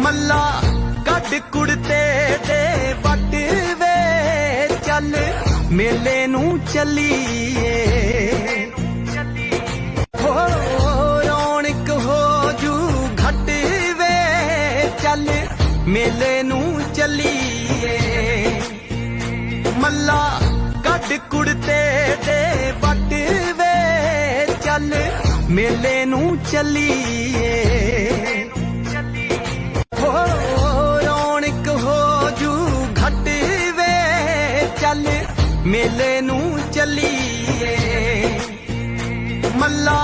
मल्ला cut कुड़ते दे पट वे चल मेले नू चलीए हो रौनक हो जू घट वे चल मेले नू चलीए मल्ला कट कुड़ते दे पट वे चल मेले नू चलीए हो रौनक हो जू घट वे चल मेले नू चलीए मल्ला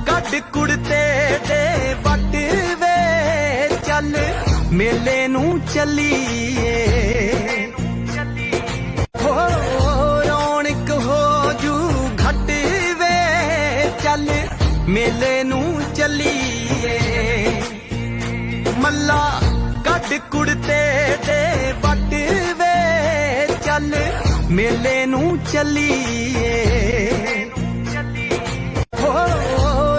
कट कुड़ते दे पट वे चल मेले नू चलीए हो रौनक हो जू घट वे चल मेले नू चलीए मल्ला कट कुड़ते दे पट वे चल मेले नू चलीए हो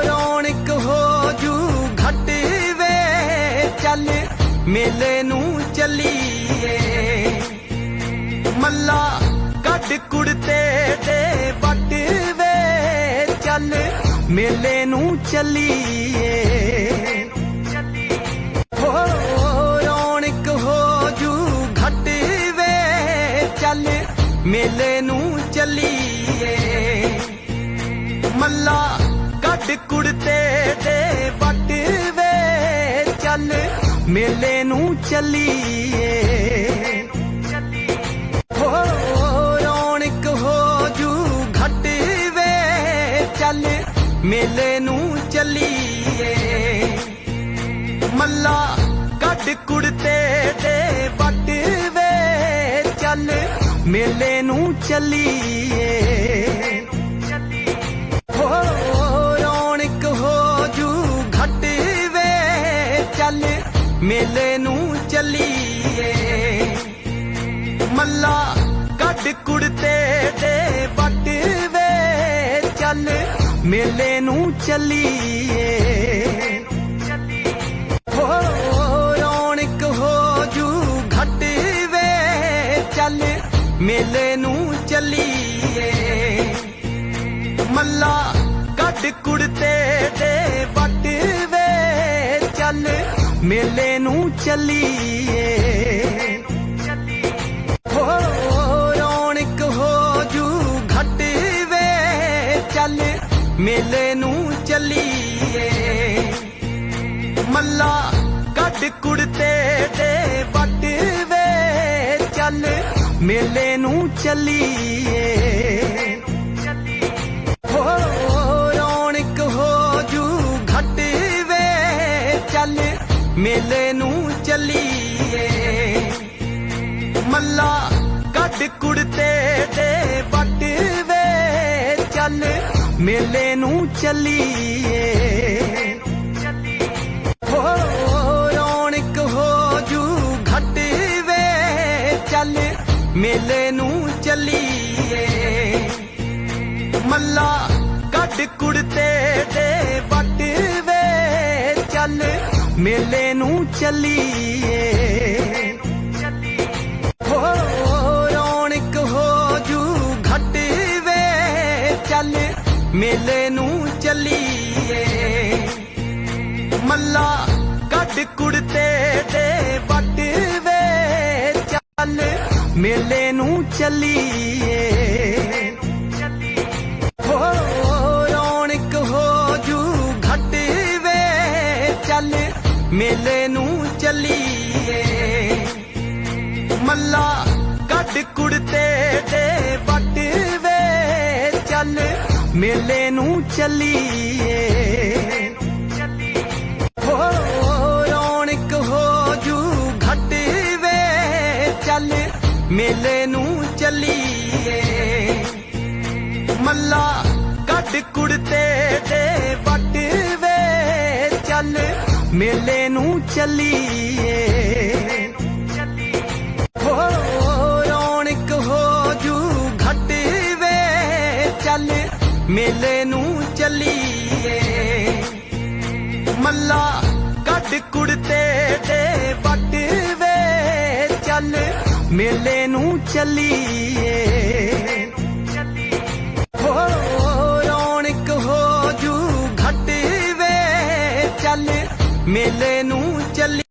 रौनक हो जू घट वे चल मेले नू चलीए मल्ला कट कुड़ते दे पट वे चल मेले नू चलीए हो रौनक हो जू घट वे चल मेले नू चलीए मल्ला कट कुड़ते दे पट वे चल मेले नू चलीए हो रौनक हो जू घट वे चल मेले नू चलीए मल्ला कट कुड़ते दे पट वे चल मेले नू चलीए हो रौनक हो जू घट वे चल मेले नू चलीए मल्ला कट कुड़ते दे पट वे चल मेले नू चलीए हो रौनक हो जू घट वे चल मेले नू चलीए मल्ला कट कुड़ते दे पट वे चल मेले नू चलीए हो रौनक हो जू घट वे चल मेले नू चलीए मल्ला कट कुड़ते दे पट वे चल मेले नू चलीए हो रौनक हो जू घट वे चल मेले नू चलीए मल्ला कट कुड़ते दे पट वे चल मेले नू चलीए हो रौनक हो जू घट वे चल मेले नू चलीए मल्ला कट कुड़ते दे पट वे चल मेले नू चलीए हो रौनक हो जू घट वे चल मेले नू चलीए मल्ला कट कुड़ते दे पट वे चल मेले नू चलीए हो रौनक हो जू घट वे चल मेले नू चलीए मल्ला कट कुड़ते दे पट वे चल मेले नू चलीए हो रौनक हो जू घट वे चल मेले नू चलीए मल्ला कट कुड़ते दे पट वे चल मेले नू चलीए हो रौनक हो जू घट वे चल मेले नू चलीए मल्ला कट कुड़ते दे ਮੇਲੇ ਨੂੰ ਚੱਲੀਏ ਹੋ ਰੌਣਕ ਹੋ ਜੂ ਘਟ ਵੇ ਚੱਲ ਮੇਲੇ ਨੂੰ ਚੱਲੀ